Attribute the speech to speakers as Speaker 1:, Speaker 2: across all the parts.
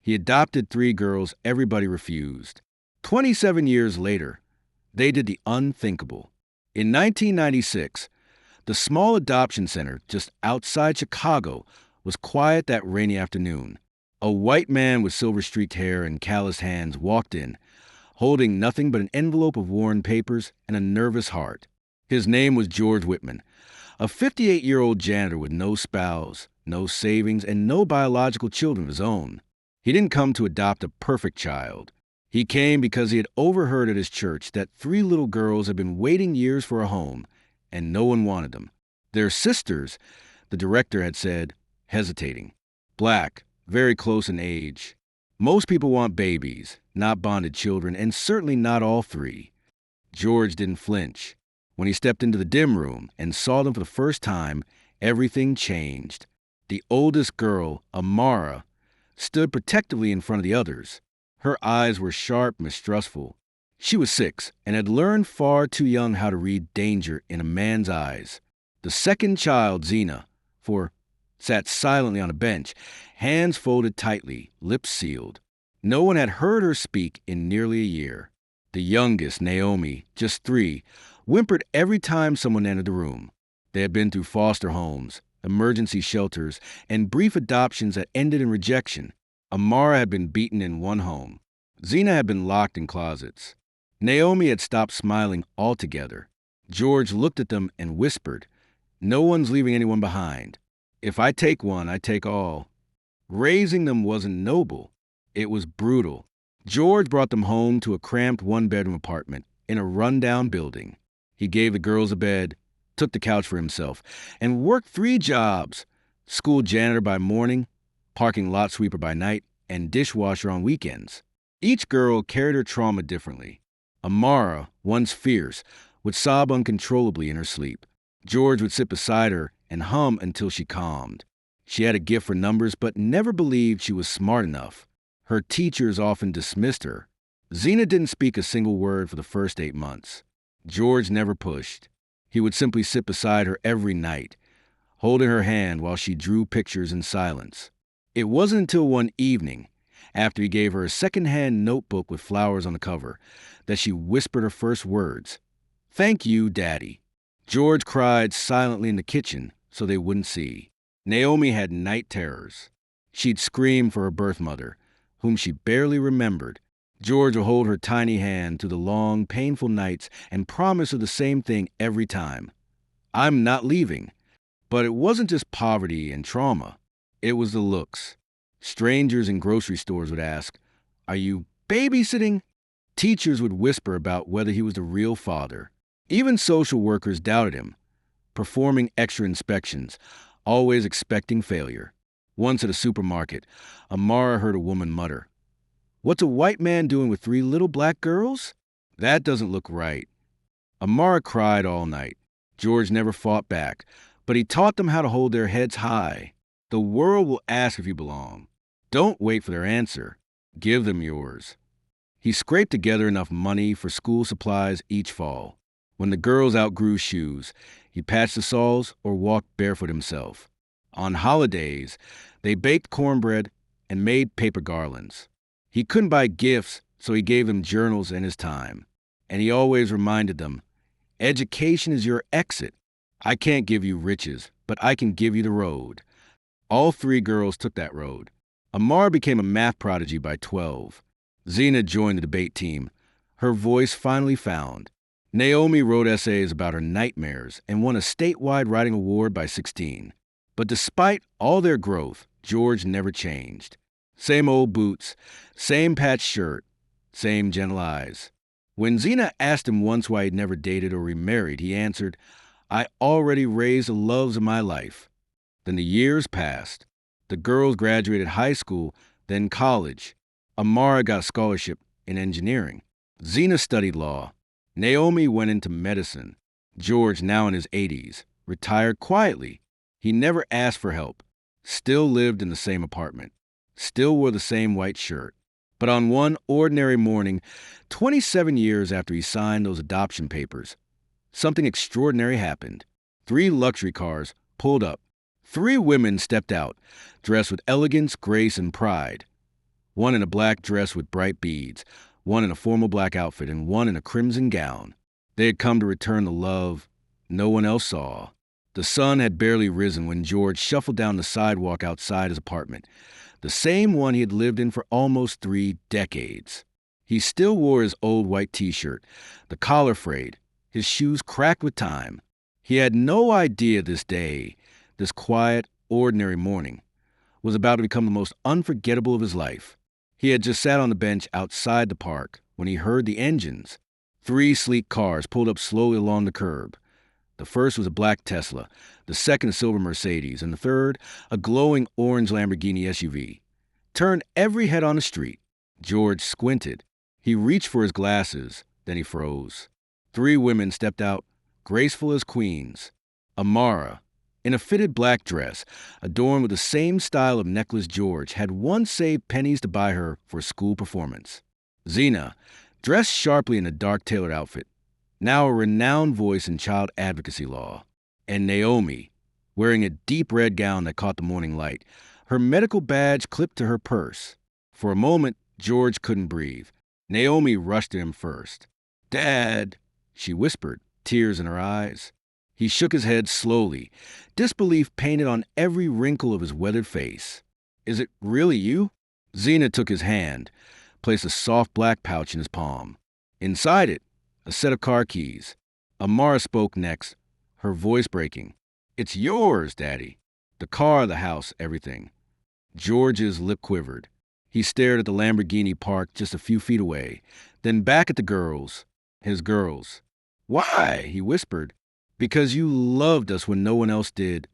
Speaker 1: He adopted 3 girls everybody refused. 27 years later, they did the unthinkable. In 1996, the small adoption center just outside Chicago was quiet that rainy afternoon. A white man with silver-streaked hair and calloused hands walked in, holding nothing but an envelope of worn papers and a nervous heart. His name was George Whitman, a 58-year-old janitor with no spouse, no savings, and no biological children of his own. He didn't come to adopt a perfect child. He came because he had overheard at his church that 3 little girls had been waiting years for a home, and no one wanted them. Their sisters, the director had said, hesitating. Black, very close in age. Most people want babies, not bonded children, and certainly not all 3. George didn't flinch. When he stepped into the dim room and saw them for the first time, everything changed. The oldest girl, Amara, stood protectively in front of the others. Her eyes were sharp, mistrustful. She was 6 and had learned far too young how to read danger in a man's eyes. The second child, Zena, sat silently on a bench, hands folded tightly, lips sealed. No one had heard her speak in nearly a year. The youngest, Naomi, just 3, whimpered every time someone entered the room. They had been through foster homes, emergency shelters, and brief adoptions that ended in rejection. Amara had been beaten in one home. Zena had been locked in closets. Naomi had stopped smiling altogether. George looked at them and whispered, "No one's leaving anyone behind. If I take one, I take all." Raising them wasn't noble. It was brutal. George brought them home to a cramped 1-bedroom apartment in a rundown building. He gave the girls a bed, took the couch for himself, and worked 3 jobs: school janitor by morning, parking lot sweeper by night, and dishwasher on weekends. Each girl carried her trauma differently. Amara, once fierce, would sob uncontrollably in her sleep. George would sit beside her and hum until she calmed. She had a gift for numbers, but never believed she was smart enough. Her teachers often dismissed her. Zena didn't speak a single word for the first 8 months. George never pushed. He would simply sit beside her every night, holding her hand while she drew pictures in silence. It wasn't until one evening, after he gave her a second-hand notebook with flowers on the cover, that she whispered her first words. "Thank you, Daddy." George cried silently in the kitchen so they wouldn't see. Naomi had night terrors. She'd scream for her birth mother, whom she barely remembered. George would hold her tiny hand through the long, painful nights and promise her the same thing every time. "I'm not leaving." But it wasn't just poverty and trauma. It was the looks. Strangers in grocery stores would ask, "Are you babysitting?" Teachers would whisper about whether he was the real father. Even social workers doubted him, performing extra inspections, always expecting failure. Once at a supermarket, Amara heard a woman mutter, "What's a white man doing with 3 little black girls? That doesn't look right." Amara cried all night. George never fought back, but he taught them how to hold their heads high. The world will ask if you belong. Don't wait for their answer. Give them yours. He scraped together enough money for school supplies each fall. When the girls outgrew shoes, he patched the soles or walked barefoot himself. On holidays, they baked cornbread and made paper garlands. He couldn't buy gifts, so he gave them journals and his time. And he always reminded them, "Education is your exit. I can't give you riches, but I can give you the road." All 3 girls took that road. Amara became a math prodigy by 12. Zena joined the debate team, her voice finally found. Naomi wrote essays about her nightmares and won a statewide writing award by 16. But despite all their growth, George never changed. Same old boots, same patched shirt, same gentle eyes. When Zena asked him once why he'd never dated or remarried, he answered, "I already raised the loves of my life." Then the years passed. The girls graduated high school, then college. Amara got a scholarship in engineering. Zena studied law. Naomi went into medicine. George, now in his 80s, retired quietly. He never asked for help. Still lived in the same apartment. Still wore the same white shirt. But on one ordinary morning, 27 years after he signed those adoption papers, something extraordinary happened. 3 luxury cars pulled up. 3 women stepped out, dressed with elegance, grace, and pride. one in a black dress with bright beads, one in a formal black outfit, and one in a crimson gown. They had come to return the love no one else saw. The sun had barely risen when George shuffled down the sidewalk outside his apartment, the same one he had lived in for almost 3 decades. He still wore his old white t-shirt, the collar frayed, his shoes cracked with time. He had no idea this day, this quiet, ordinary morning, was about to become the most unforgettable of his life. He had just sat on the bench outside the park when he heard the engines. 3 sleek cars pulled up slowly along the curb. The first was a black Tesla, the second a silver Mercedes, and the third a glowing orange Lamborghini SUV. Turned every head on the street. George squinted. He reached for his glasses, then he froze. 3 women stepped out, graceful as queens. Amara, in a fitted black dress, adorned with the same style of necklace George had once saved pennies to buy her for a school performance. Zena, dressed sharply in a dark tailored outfit, now a renowned voice in child advocacy law. And Naomi, wearing a deep red gown that caught the morning light, her medical badge clipped to her purse. For a moment, George couldn't breathe. Naomi rushed to him first. "Dad," she whispered, tears in her eyes. He shook his head slowly, disbelief painted on every wrinkle of his weathered face. "Is it really you?" Zena took his hand, placed a soft black pouch in his palm. Inside it, a set of car keys. Amara spoke next, her voice breaking. "It's yours, Daddy. The car, the house, everything." George's lip quivered. He stared at the Lamborghini parked just a few feet away, then back at the girls, his girls. "Why?" he whispered. "Because you loved us when no one else did,"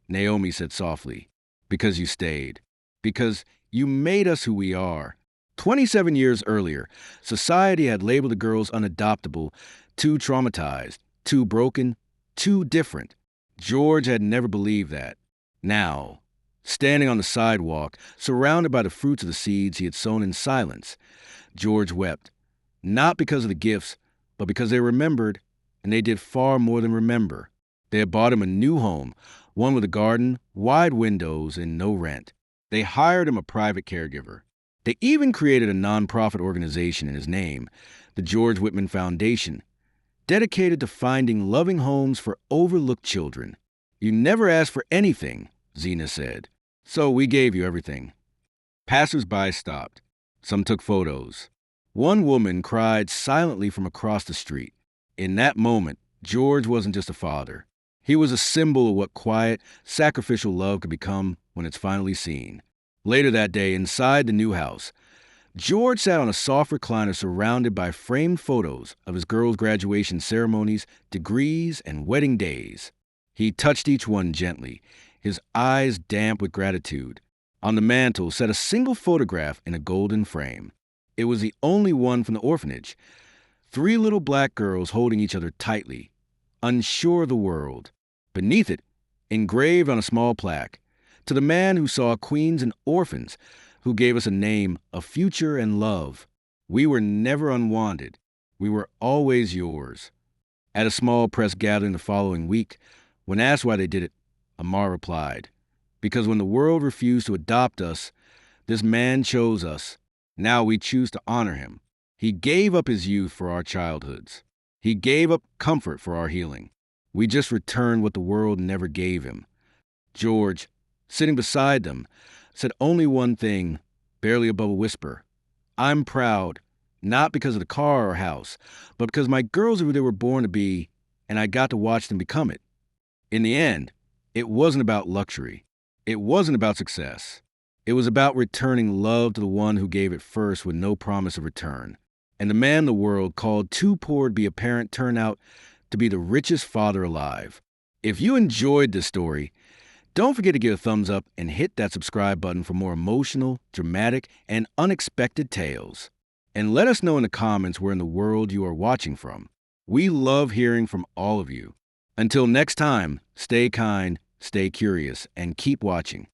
Speaker 1: Naomi said softly. "Because you stayed. Because you made us who we are." 27 years earlier, society had labeled the girls unadoptable, too traumatized, too broken, too different. George had never believed that. Now, standing on the sidewalk, surrounded by the fruits of the seeds he had sown in silence, George wept. Not because of the gifts, but because they remembered, and they did far more than remember. They had bought him a new home, one with a garden, wide windows, and no rent. They hired him a private caregiver. They even created a nonprofit organization in his name, the George Whitman Foundation, dedicated to finding loving homes for overlooked children. "You never asked for anything," Zena said, "so we gave you everything." Passers-by stopped. Some took photos. One woman cried silently from across the street. In that moment, George wasn't just a father. He was a symbol of what quiet, sacrificial love could become when it's finally seen. Later that day, inside the new house, George sat on a soft recliner surrounded by framed photos of his girls' graduation ceremonies, degrees, and wedding days. He touched each one gently, his eyes damp with gratitude. On the mantel sat a single photograph in a golden frame. It was the only one from the orphanage. 3 little black girls holding each other tightly, unsure of the world. Beneath it, engraved on a small plaque, "To the man who saw queens and orphans, who gave us a name, a future, and love. We were never unwanted. We were always yours." At a small press gathering the following week, when asked why they did it, Amar replied, "Because when the world refused to adopt us, this man chose us. Now we choose to honor him. He gave up his youth for our childhoods. He gave up comfort for our healing. We just returned what the world never gave him." George, sitting beside them, said only one thing, barely above a whisper. "I'm proud, not because of the car or house, but because my girls are who they were born to be, and I got to watch them become it." In the end, it wasn't about luxury. It wasn't about success. It was about returning love to the one who gave it first with no promise of return. And the man the world called too poor to be a parent turned out to be the richest father alive. If you enjoyed this story, don't forget to give a thumbs up and hit that subscribe button for more emotional, dramatic, and unexpected tales. And let us know in the comments where in the world you are watching from. We love hearing from all of you. Until next time, stay kind, stay curious, and keep watching.